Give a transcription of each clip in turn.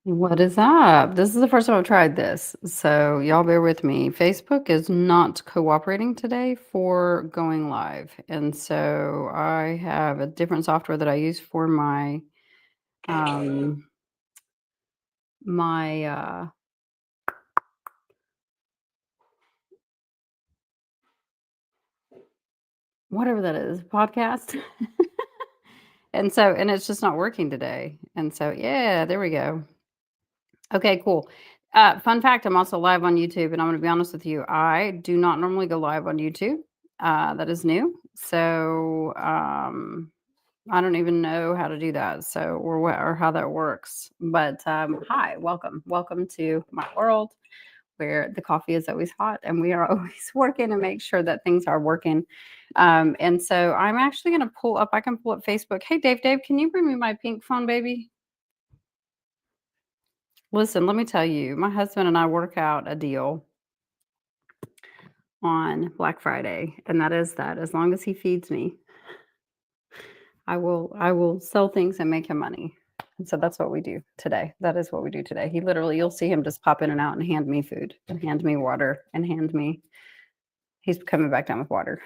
What is up? This is the first time I've tried this, so y'all bear with me. Facebook is not cooperating today for going live, and so I have a different software that I use for um my whatever that is, podcast. And it's just not working today. And so yeah, there we go. Okay, cool. Fun fact, I'm also live on YouTube, and I'm gonna be honest with you, I do not normally go live on YouTube. That is new. So, I don't even know how to do that, so or how that works. But, hi, welcome. Welcome to my world where the coffee is always hot and we are always working to make sure that things are working. And so I'm actually gonna I can pull up Facebook. Hey, Dave, can you bring me my pink phone, baby? Listen, let me tell you, my husband and I work out a deal on Black Friday, and that is that as long as he feeds me, I will sell things and make him money. And so that's what we do today. That is what we do today. He literally you'll see him just pop in and out and hand me food and hand me water and hand me he's coming back down with water.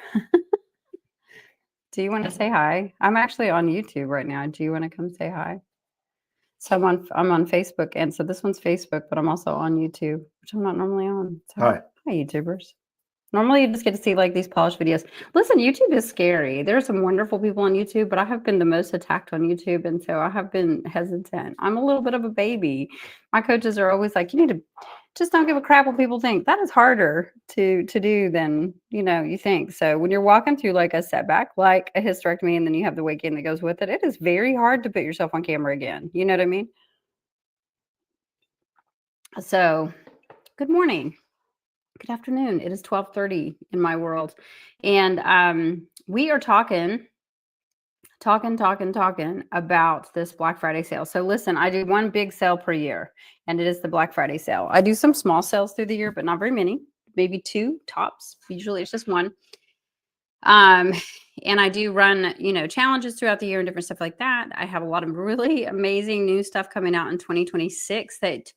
Do you want to say hi? I'm actually on YouTube right now. Do you want to come say hi? So I'm on Facebook, and so this one's Facebook, but I'm also on YouTube, which I'm not normally on. So Hi. hi, YouTubers. Normally, you just get to see like these polished videos. Listen, YouTube is scary. There are some wonderful people on YouTube, but I have been the most attacked on YouTube, and so I have been hesitant. I'm a little bit of a baby. My coaches are always like, "You need to just don't give a crap what people think." That is harder to do than you think. So when you're walking through like a setback, like a hysterectomy, and then you have the weight gain that goes with it, it is very hard to put yourself on camera again. You know what I mean? So, good morning. Good afternoon. It is 12:30 in my world. And we are talking about this Black Friday sale. So listen, I do one big sale per year, and it is the Black Friday sale. I do some small sales through the year, but not very many, maybe two tops. Usually it's just one. Um, and I do run, challenges throughout the year and different stuff like that. I have a lot of really amazing new stuff coming out in 2026 that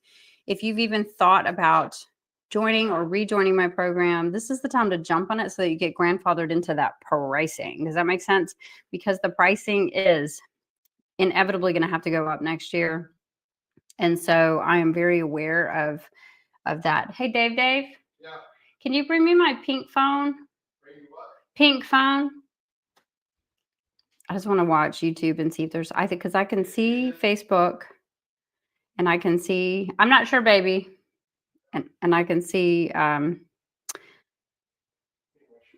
if you've even thought about joining or rejoining my program, this is the time to jump on it so that you get grandfathered into that pricing. Does that make sense? Because the pricing is inevitably going to have to go up next year. And so I am very aware of that. Hey, Dave, Yeah. can you bring me my pink phone? Pink phone. I just want to watch YouTube and see if there's, I think, because I can see Facebook and I can see, I'm not sure, baby. And I can see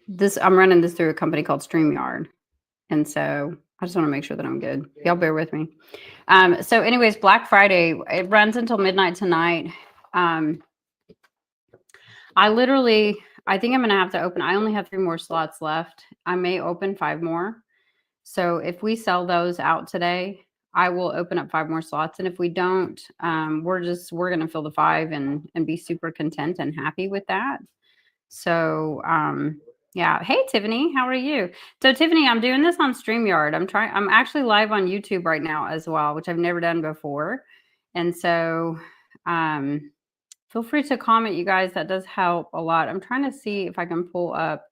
this, I'm running this through a company called StreamYard. And so I just want to make sure that I'm good. Y'all bear with me. So, anyways, Black Friday, it runs until midnight tonight. I think I'm going to have to open, I only have 3 more slots left. I may open 5 more. So if we sell those out today, I will open up 5 more slots. And if we don't, we're going to fill the 5 and be super content and happy with that. So, yeah. Hey, Tiffany, how are you? So Tiffany, I'm doing this on StreamYard. I'm actually live on YouTube right now as well, which I've never done before. And so, feel free to comment, you guys. That does help a lot. I'm trying to see if I can pull up,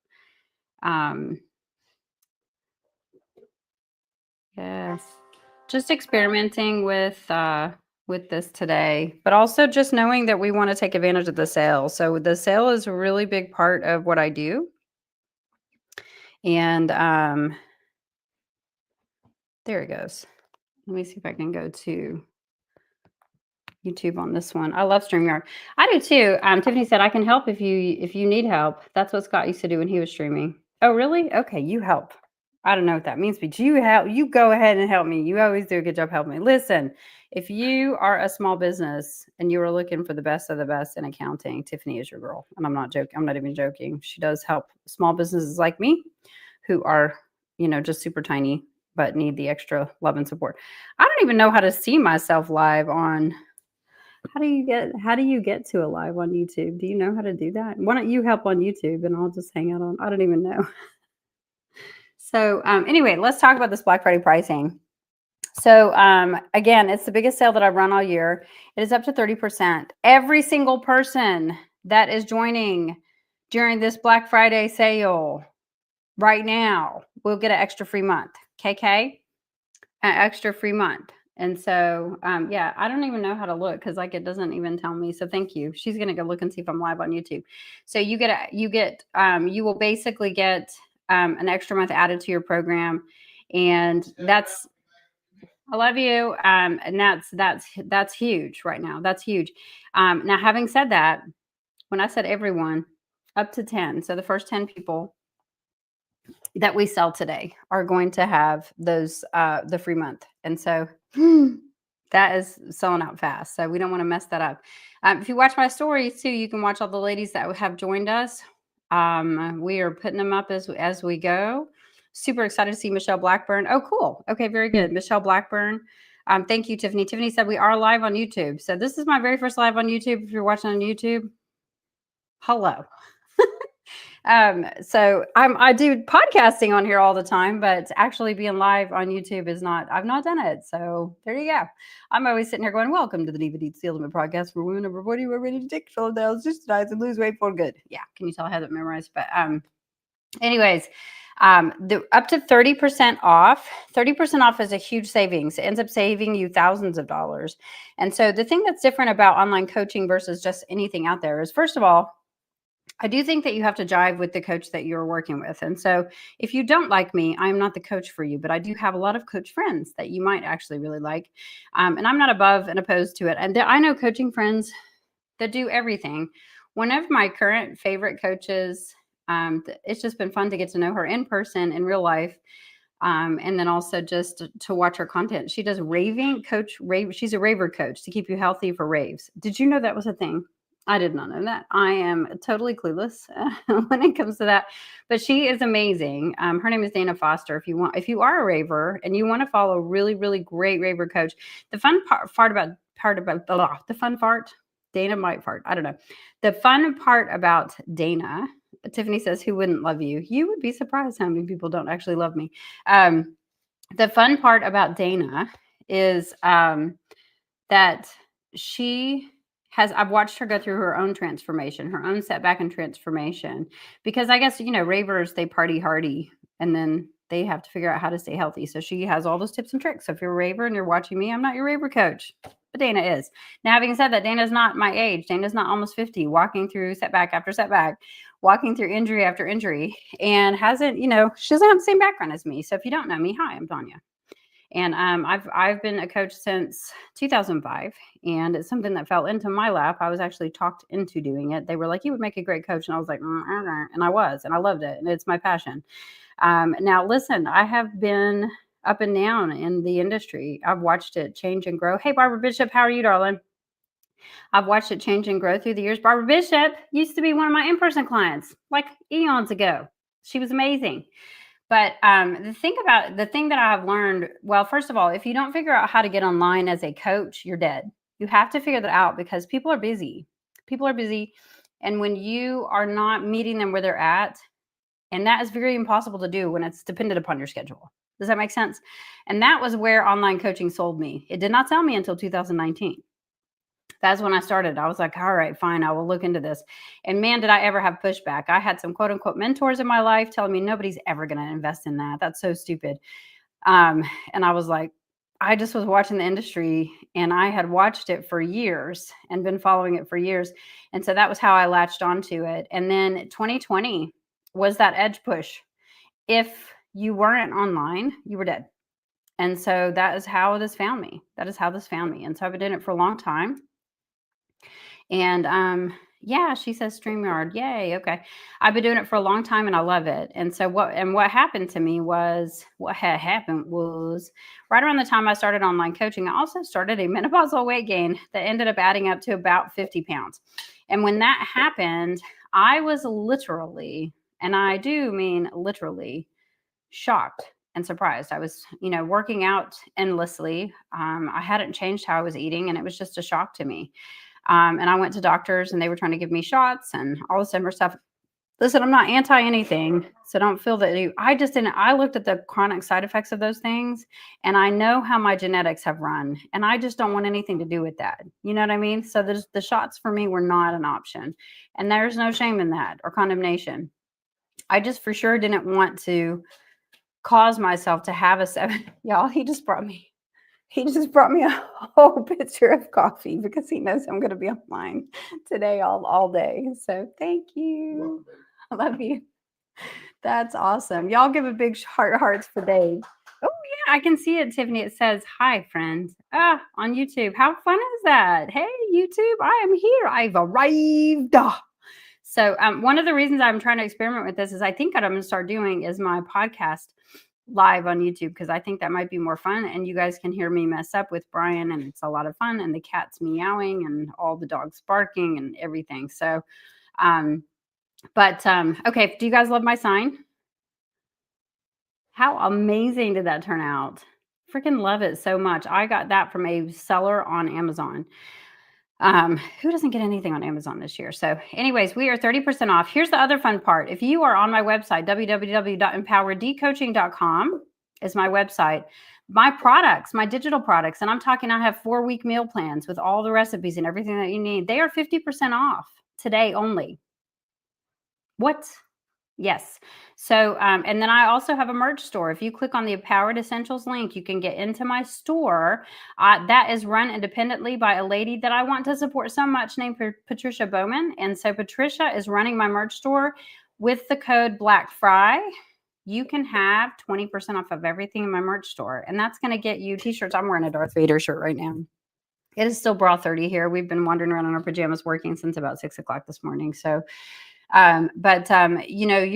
yes. Just experimenting with this today, but also just knowing that we want to take advantage of the sale. So the sale is a really big part of what I do. And there it goes. Let me see if I can go to YouTube on this one. I love StreamYard. I do too. Tiffany said I can help if you need help. That's what Scott used to do when he was streaming. Oh, really? Okay, you help. I don't know what that means, but you help. You go ahead and help me. You always do a good job helping me. Listen, if you are a small business and you are looking for the best of the best in accounting, Tiffany is your girl. And I'm not joking. I'm not even joking. She does help small businesses like me who are, just super tiny but need the extra love and support. I don't even know how to see myself live on. How do you get to a live on YouTube? Do you know how to do that? Why don't you help on YouTube and I'll just hang out on, I don't even know. So anyway, let's talk about this Black Friday pricing. So again, it's the biggest sale that I've run all year. It is up to 30%. Every single person that is joining during this Black Friday sale right now will get an extra free month. KK, an extra free month. And so, yeah, I don't even know how to look because like it doesn't even tell me. So thank you. She's gonna go look and see if I'm live on YouTube. So you you will basically get an extra month added to your program, and that's I love you. And that's huge right now. That's huge. Now, having said that, when I said everyone, up to 10, so the first 10 people that we sell today are going to have those the free month, and so that is selling out fast. So we don't want to mess that up. If you watch my stories too, you can watch all the ladies that have joined us. We are putting them up as we go. Super excited to see Michelle Blackburn. Oh, cool. Okay, very good. Michelle Blackburn. Thank you, Tiffany. Tiffany said we are live on YouTube. So this is my very first live on YouTube. If you're watching on YouTube, hello. So I do podcasting on here all the time, but actually being live on YouTube is not, I've not done it. So there you go. I'm always sitting here going, welcome to the DVD Steel Limit podcast for women over 40. We're ready to take control of those, exercise and lose weight for good. Yeah. Can you tell I have it memorized? But, anyways, the up to 30% off. 30% off is a huge savings. It ends up saving you thousands of dollars. And so the thing that's different about online coaching versus just anything out there is, first of all, I do think that you have to jive with the coach that you're working with. And so if you don't like me, I'm not the coach for you, but I do have a lot of coach friends that you might actually really like. And I'm not above and opposed to it. And I know coaching friends that do everything. One of my current favorite coaches, it's just been fun to get to know her in person in real life. And then also just to watch her content. She does rave. She's a raver coach to keep you healthy for raves. Did you know that was a thing? I did not know that. I am totally clueless when it comes to that, but she is amazing. Her name is Dana Foster. If you are a raver and you want to follow a really, really great raver coach, the fun the fun part, Dana might fart. I don't know. The fun part about Dana, Tiffany says, who wouldn't love you? You would be surprised how many people don't actually love me. The fun part about Dana is that I've watched her go through her own transformation, her own setback and transformation, because I guess, ravers, they party hardy and then they have to figure out how to stay healthy. So she has all those tips and tricks. So if you're a raver and you're watching me, I'm not your raver coach, but Dana is. Now, having said that, Dana's not my age. Dana's not almost 50, walking through setback after setback, walking through injury after injury, and she doesn't have the same background as me. So if you don't know me, hi, I'm Tanya. And I've been a coach since 2005, and it's something that fell into my lap. I was actually talked into doing it. They were like, "You would make a great coach," and I was like, and I was, and I loved it, and it's my passion. Now, listen, I have been up and down in the industry. I've watched it change and grow. Hey, Barbara Bishop, how are you, darling? I've watched it change and grow through the years. Barbara Bishop used to be one of my in-person clients, like eons ago. She was amazing. But the thing that I have learned, well, first of all, if you don't figure out how to get online as a coach, you're dead. You have to figure that out because people are busy. People are busy. And when you are not meeting them where they're at, and that is very impossible to do when it's dependent upon your schedule. Does that make sense? And that was where online coaching sold me. It did not sell me until 2019. That's when I started. I was like, all right, fine, I will look into this. And man, did I ever have pushback. I had some quote unquote mentors in my life telling me nobody's ever going to invest in that. That's so stupid. And I was like, I just was watching the industry and I had watched it for years and been following it for years. And so that was how I latched onto it. And then 2020 was that edge push. If you weren't online, you were dead. And so that is how this found me. That is how this found me. And so I've been doing it for a long time. And yeah, she says StreamYard. Yay. Okay. I've been doing it for a long time and I love it. And so what happened to me was what had happened was right around the time I started online coaching, I also started a menopausal weight gain that ended up adding up to about 50 pounds. And when that happened, I was literally, and I do mean literally, shocked and surprised. I was, working out endlessly. I hadn't changed how I was eating, and it was just a shock to me. And I went to doctors and they were trying to give me shots and all this other stuff. Listen, I'm not anti anything, so don't feel that I just didn't. I looked at the chronic side effects of those things, and I know how my genetics have run, and I just don't want anything to do with that. You know what I mean? So the shots for me were not an option, and there's no shame in that or condemnation. I just for sure didn't want to cause myself to have a seven. Y'all, he just brought me a whole pitcher of coffee because he knows I'm going to be online today all day. So thank you. I love you. That's awesome. Y'all give a big hearts for Dave. Oh yeah, I can see it, Tiffany. It says, "Hi, friends." On YouTube. How fun is that? Hey, YouTube, I am here. I've arrived. So one of the reasons I'm trying to experiment with this is I think what I'm going to start doing is my podcast live on YouTube because I think that might be more fun and you guys can hear me mess up with Brian and it's a lot of fun and the cat's meowing and all the dogs barking and everything. So, okay. Do you guys love my sign? How amazing did that turn out? Freaking love it so much. I got that from a seller on Amazon. Who doesn't get anything on Amazon this year? So anyways, we are 30% off. Here's the other fun part. If you are on my website, www.empoweredcoaching.com is my website. My products, my digital products, and I'm talking, I have 4-week meal plans with all the recipes and everything that you need. They are 50% off today only. What? Yes. So, and then I also have a merch store. If you click on the Empowered Essentials link, you can get into my store. That is run independently by a lady that I want to support so much named Patricia Bowman. And so Patricia is running my merch store with the code Black Fry. You can have 20% off of everything in my merch store. And that's going to get you t-shirts. I'm wearing a Darth Vader shirt right now. It is still bra 30 here. We've been wandering around in our pajamas working since about 6 o'clock this morning. So, you know,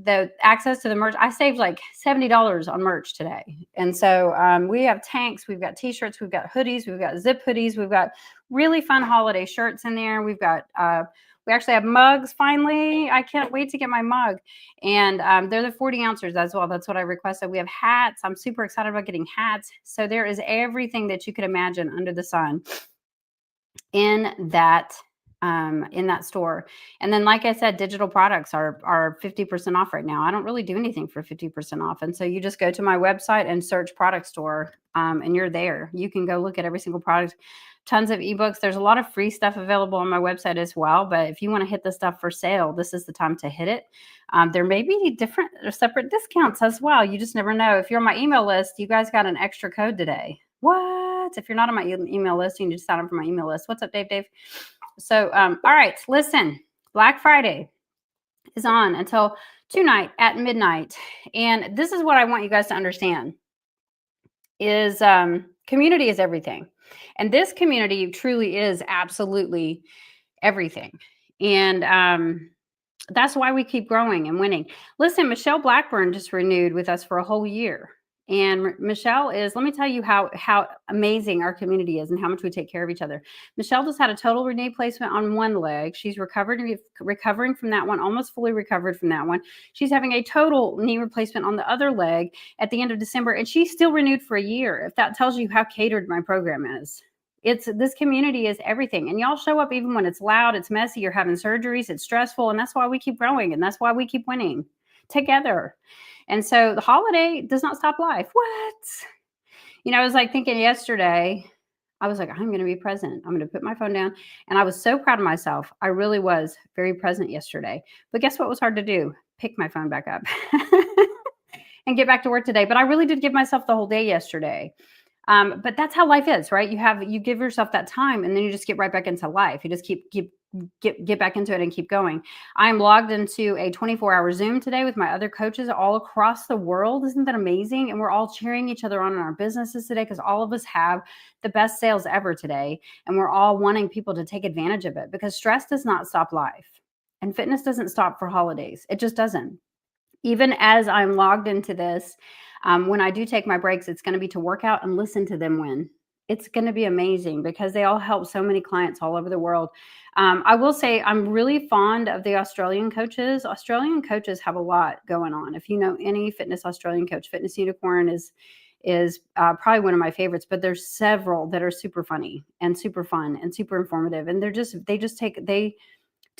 the access to the merch, I saved like $70 on merch today. And so, we have tanks, we've got t-shirts, we've got hoodies, we've got zip hoodies, we've got really fun holiday shirts in there. We've got, we actually have mugs finally. I can't wait to get my mug. And, they're the 40 ounces as well. That's what I requested. We have hats. I'm super excited about getting hats. So there is everything that you could imagine under the sun in that store. And then, like I said, digital products are 50% off right now. I don't really do anything for 50% off. And so you just go to my website and search product store, and you're there. You can go look at every single product, tons of ebooks. There's a lot of free stuff available on my website as well. But if you want to hit the stuff for sale, this is the time to hit it. There may be different or separate discounts as well. You just never know. If you're on my email list, you guys got an extra code today. What? If you're not on my email list, you can just sign up for my email list. What's up, Dave? So, all right, listen, Black Friday is on until tonight at midnight. And this is what I want you guys to understand is community is everything. And this community truly is absolutely everything. And that's why we keep growing and winning. Listen, Michelle Blackburn just renewed with us for a whole year. And Michelle is, let me tell you how amazing our community is and how much we take care of each other. Michelle just had a total knee replacement on one leg. She's recovering from that one, almost fully recovered from that one. She's having a total knee replacement on the other leg at the end of December, and she's still renewed for a year. If that tells you how catered my program is. This community is everything. And y'all show up even when it's loud, it's messy, you're having surgeries, it's stressful. And that's why we keep growing. And that's why we keep winning together. And so the holiday does not stop life. What? You know, I was like thinking yesterday, I was like, I'm going to be present. I'm going to put my phone down. And I was so proud of myself. I really was very present yesterday. But guess what was hard to do? Pick my phone back up and get back to work today. But I really did give myself the whole day yesterday. But that's how life is, right? You give yourself that time and then you just get right back into life. You just get back into it and keep going. I'm logged into a 24-hour Zoom today with my other coaches all across the world. Isn't that amazing? And we're all cheering each other on in our businesses today because all of us have the best sales ever today. And we're all wanting people to take advantage of it because stress does not stop life. And fitness doesn't stop for holidays. It just doesn't. Even as I'm logged into this, when I do take my breaks, it's going to be to work out and listen to them win. It's going to be amazing because they all help so many clients all over the world. I will say I'm really fond of the Australian coaches. Australian coaches have a lot going on. If you know any fitness Australian coach, Fitness Unicorn is probably one of my favorites, but there's several that are super funny and super fun and super informative. And they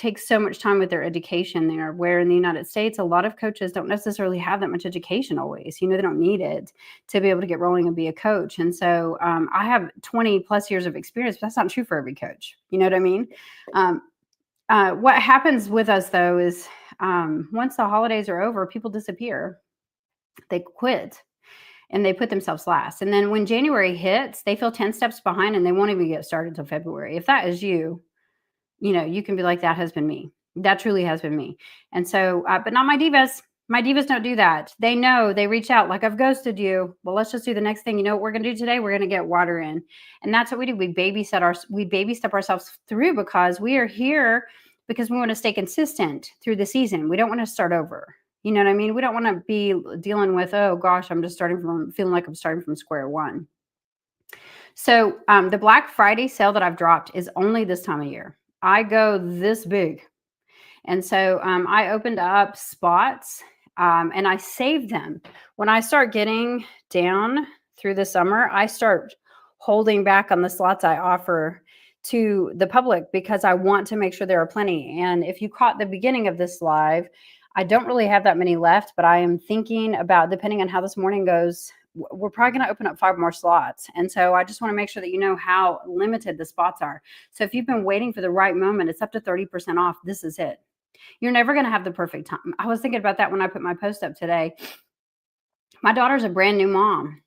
take so much time with their education there, where in the United States, a lot of coaches don't necessarily have that much education always. You know, they don't need it to be able to get rolling and be a coach. And so I have 20 plus years of experience, but that's not true for every coach. You know what I mean? What happens with us though is once the holidays are over, people disappear. They quit and they put themselves last. And then when January hits, they feel 10 steps behind and they won't even get started until February. If that is you, you know, you can be like, that has been me. That truly has been me. And so, but not my divas. My divas don't do that. They know, they reach out like, I've ghosted you. Well, let's just do the next thing. You know what we're going to do today? We're going to get water in. And that's what we do. We baby step ourselves through because we are here because we want to stay consistent through the season. We don't want to start over. You know what I mean? We don't want to be dealing with, oh gosh, I'm just feeling like I'm starting from square one. So the Black Friday sale that I've dropped is only this time of year. I go this big. And so I opened up spots and I saved them. When I start getting down through the summer, I start holding back on the slots I offer to the public because I want to make sure there are plenty. And if you caught the beginning of this live, I don't really have that many left, but I am thinking about, depending on how this morning goes, we're probably going to open up 5 more slots. And so I just want to make sure that you know how limited the spots are. So if you've been waiting for the right moment, it's up to 30% off. This is it. You're never going to have the perfect time. I was thinking about that when I put my post up today. My daughter's a brand new mom.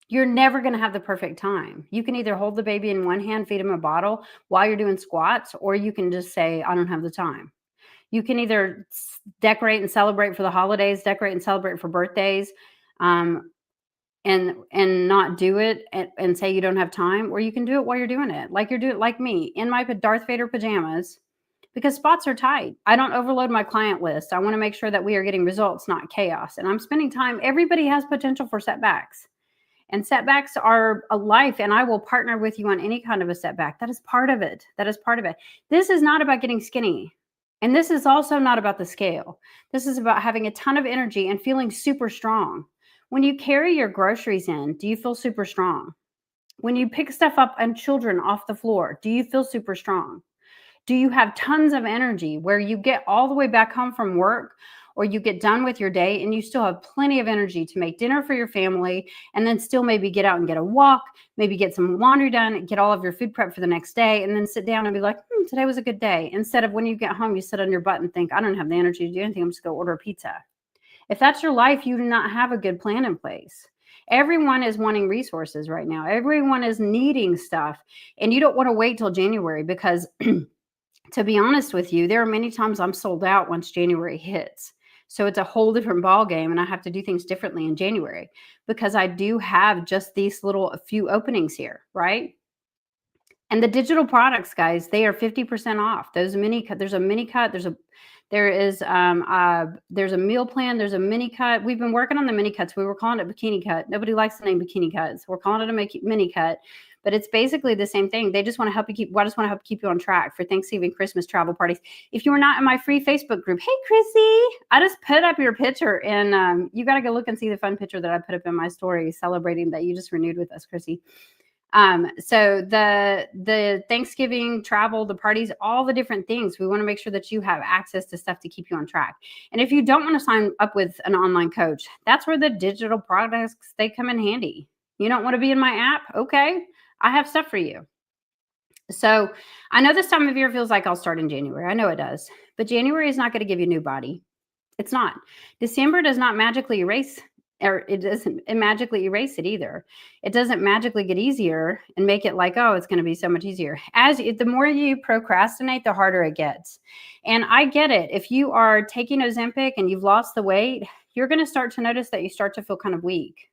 You're never going to have the perfect time. You can either hold the baby in one hand, feed him a bottle while you're doing squats, or you can just say, I don't have the time. You can either decorate and celebrate for the holidays, decorate and celebrate for birthdays, and not do it and say you don't have time, or you can do it while you're doing it. Like you're doing, like me, in my Darth Vader pajamas, because spots are tight. I don't overload my client list. I want to make sure that we are getting results, not chaos. And I'm spending time. Everybody has potential for setbacks. And setbacks are a life, and I will partner with you on any kind of a setback. That is part of it. That is part of it. This is not about getting skinny. And this is also not about the scale. This is about having a ton of energy and feeling super strong. When you carry your groceries in, do you feel super strong? When you pick stuff up and children off the floor, do you feel super strong? Do you have tons of energy where you get all the way back home from work, or you get done with your day and you still have plenty of energy to make dinner for your family and then still maybe get out and get a walk, maybe get some laundry done, get all of your food prep for the next day, and then sit down and be like, today was a good day. Instead of when you get home, you sit on your butt and think, I don't have the energy to do anything. I'm just going to order a pizza. If that's your life, you do not have a good plan in place. Everyone is wanting resources right now. Everyone is needing stuff. And you don't want to wait till January because to be honest with you, there are many times I'm sold out once January hits. So it's a whole different ball game, and I have to do things differently in January because I do have just these a few openings here, right? And the digital products, guys, they are 50% off. There's a mini cut. There's a meal plan. There's a mini cut. We've been working on the mini cuts. We were calling it bikini cut. Nobody likes the name bikini cuts. We're calling it a mini cut, but it's basically the same thing. They just want to help you I just want to help keep you on track for Thanksgiving, Christmas travel parties. If you are not in my free Facebook group, hey, Chrissy, I just put up your picture, and you got to go look and see the fun picture that I put up in my story celebrating that you just renewed with us, Chrissy. So the Thanksgiving travel, the parties, all the different things, we want to make sure that you have access to stuff to keep you on track. And if you don't want to sign up with an online coach, that's where the digital products, they come in handy. You don't want to be in my app? Okay, I have stuff for you. So I know this time of year feels like I'll start in January. I know it does, but January is not going to give you a new body. It's not. December does not magically erase, or it doesn't magically erase it either. It doesn't magically get easier and make it like, oh, it's going to be so much easier. The more you procrastinate, the harder it gets. And I get it. If you are taking Ozempic and you've lost the weight, you're going to start to notice that you start to feel kind of weak.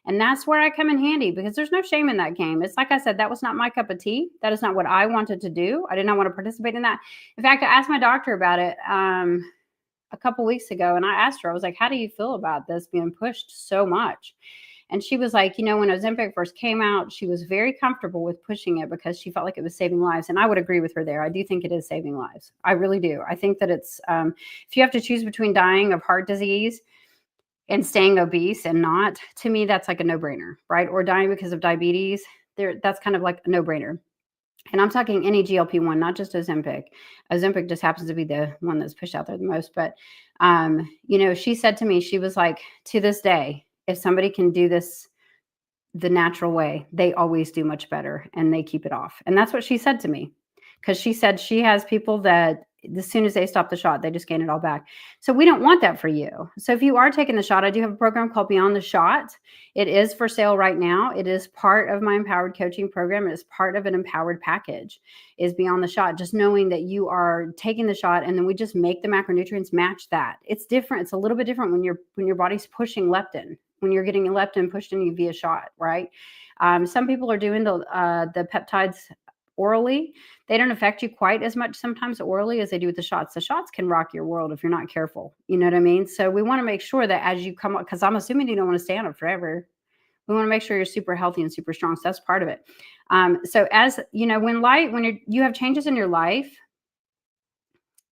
And that's where I come in handy because there's no shame in that game. It's like I said, that was not my cup of tea. That is not what I wanted to do. I did not want to participate in that. In fact, I asked my doctor about it a couple weeks ago, and I asked her, I was like, how do you feel about this being pushed so much? And she was like, when Ozempic first came out, she was very comfortable with pushing it because she felt like it was saving lives. And I would agree with her there. I do think it is saving lives. I really do. I think that it's, if you have to choose between dying of heart disease and staying obese and not, to me, that's like a no-brainer, right? Or dying because of diabetes, that's kind of like a no-brainer. And I'm talking any GLP-1, not just Ozempic. Ozempic just happens to be the one that's pushed out there the most. But, she said to me, she was like, to this day, if somebody can do this the natural way, they always do much better and they keep it off. And that's what she said to me. Because she said she has people that as soon as they stop the shot, they just gain it all back. So we don't want that for you. So if you are taking the shot, I do have a program called Beyond the Shot. It is for sale right now. It is part of my empowered coaching program. It is part of an empowered package, is Beyond the Shot. Just knowing that you are taking the shot, and then we just make the macronutrients match that. It's different. It's a little bit different when your body's pushing leptin, when you're getting leptin pushed in you via shot, right? Some people are doing the peptides orally. They don't affect you quite as much sometimes orally as they do with the shots. The shots can rock your world if you're not careful. You know what I mean? So we want to make sure that as you come up, because I'm assuming you don't want to stay on it forever. We want to make sure you're super healthy and super strong. So that's part of it. So as you know, when you have changes in your life,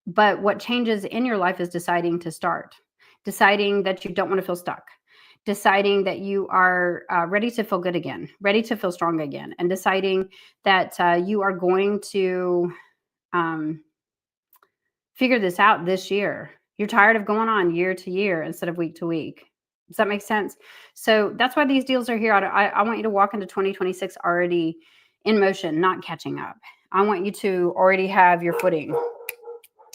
but what changes in your life is deciding to start, deciding that you don't want to feel stuck, deciding that you are ready to feel good again, ready to feel strong again, and deciding that you are going to figure this out this year. You're tired of going on year to year instead of week to week. Does that make sense? So that's why these deals are here. I want you to walk into 2026 already in motion, not catching up. I want you to already have your footing,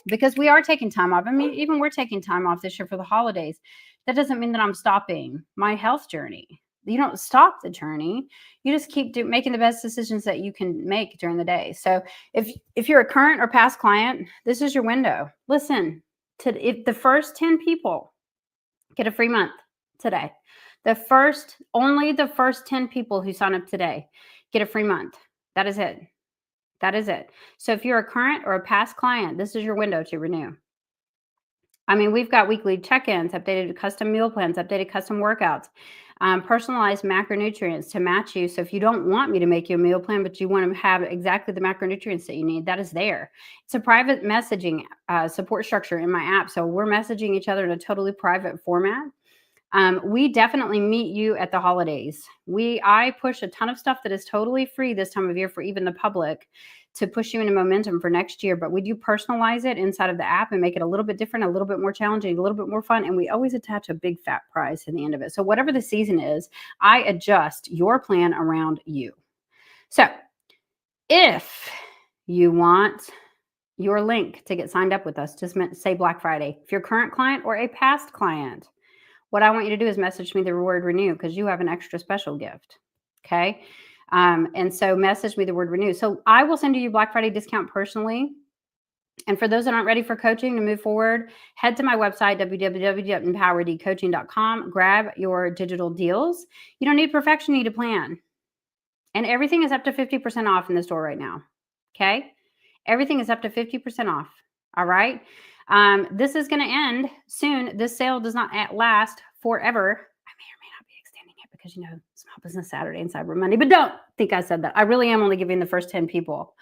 because we are taking time off. I mean, even we're taking time off this year for the holidays. That doesn't mean that I'm stopping my health journey. You don't stop the journey. You just keep making the best decisions that you can make during the day. So if you're a current or past client, this is your window. Listen, if the first 10 people get a free month today, only the first 10 people who sign up today get a free month. That is it. That is it. So if you're a current or a past client, this is your window to renew. I mean, we've got weekly check-ins, updated custom meal plans, updated custom workouts, personalized macronutrients to match you. So if you don't want me to make you a meal plan, but you want to have exactly the macronutrients that you need, that is there. It's a private messaging support structure in my app. So we're messaging each other in a totally private format. We definitely meet you at the holidays. I push a ton of stuff that is totally free this time of year for even the public to push you into momentum for next year. But we do personalize it inside of the app and make it a little bit different, a little bit more challenging, a little bit more fun. And we always attach a big fat prize to the end of it. So whatever the season is, I adjust your plan around you. So if you want your link to get signed up with us, just say Black Friday. If you're a current client or a past client, what I want you to do is message me the word renew, because you have an extra special gift. Okay. And so message me the word renew. So I will send you your Black Friday discount personally. And for those that aren't ready for coaching to move forward, head to my website, www.empoweredcoaching.com. Grab your digital deals. You don't need perfection, you need a plan. And everything is up to 50% off in the store right now. Okay. Everything is up to 50% off. All right. This is going to end soon. This sale does not last forever. I may or may not be extending it because, Small Business Saturday and Cyber Monday, but don't think I said that. I really am only giving the first 10 people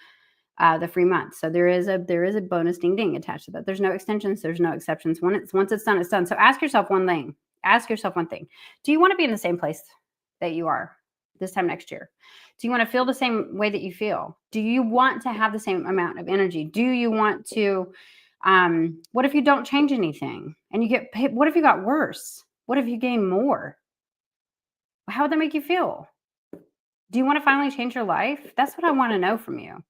the free month. So there is a bonus ding ding attached to that. There's no extensions. There's no exceptions. Once it's done, it's done. So ask yourself one thing. Do you want to be in the same place that you are this time next year? Do you want to feel the same way that you feel? Do you want to have the same amount of energy? Do you want to, what if you don't change anything and you get paid? What if you got worse? What if you gain more? How would that make you feel? Do you want to finally change your life? That's what I want to know from you.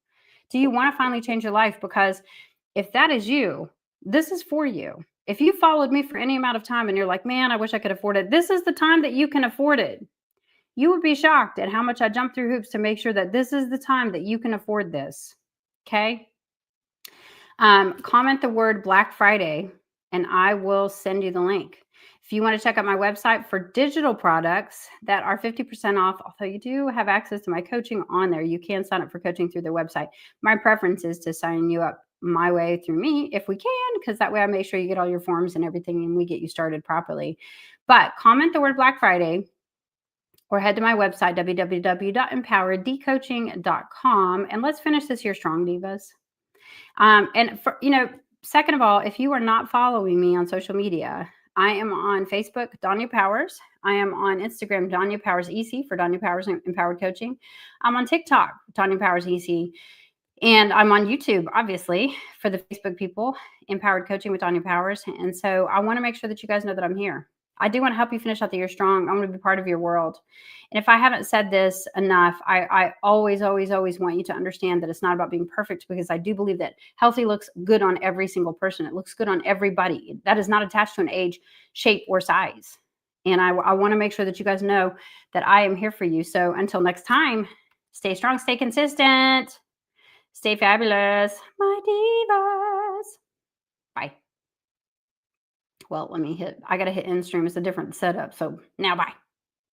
Do you want to finally change your life? Because if that is you, this is for you. If you followed me for any amount of time and you're like, man, I wish I could afford it, this is the time that you can afford it. You would be shocked at how much I jump through hoops to make sure that this is the time that you can afford this. Okay. Comment the word Black Friday and I will send you the link. If you want to check out my website for digital products that are 50% off, although you do have access to my coaching on there, you can sign up for coaching through the website. My preference is to sign you up my way through me if we can, because that way I make sure you get all your forms and everything and we get you started properly. But comment the word Black Friday or head to my website, www.empoweredcoaching.com. And let's finish this year strong, divas. And for, second of all, if you are not following me on social media, I am on Facebook, Danya Powers. I am on Instagram, Danya Powers EC for Danya Powers Empowered Coaching. I'm on TikTok, Danya Powers EC. And I'm on YouTube, obviously, for the Facebook people, Empowered Coaching with Danya Powers. And so I want to make sure that you guys know that I'm here. I do want to help you finish out the year strong. I want to be part of your world. And if I haven't said this enough, I always, always, always want you to understand that it's not about being perfect, because I do believe that healthy looks good on every single person. It looks good on everybody. That is not attached to an age, shape, or size. And I want to make sure that you guys know that I am here for you. So until next time, stay strong, stay consistent. Stay fabulous, my divas. Bye. Well, I got to hit end stream. It's a different setup. So now bye.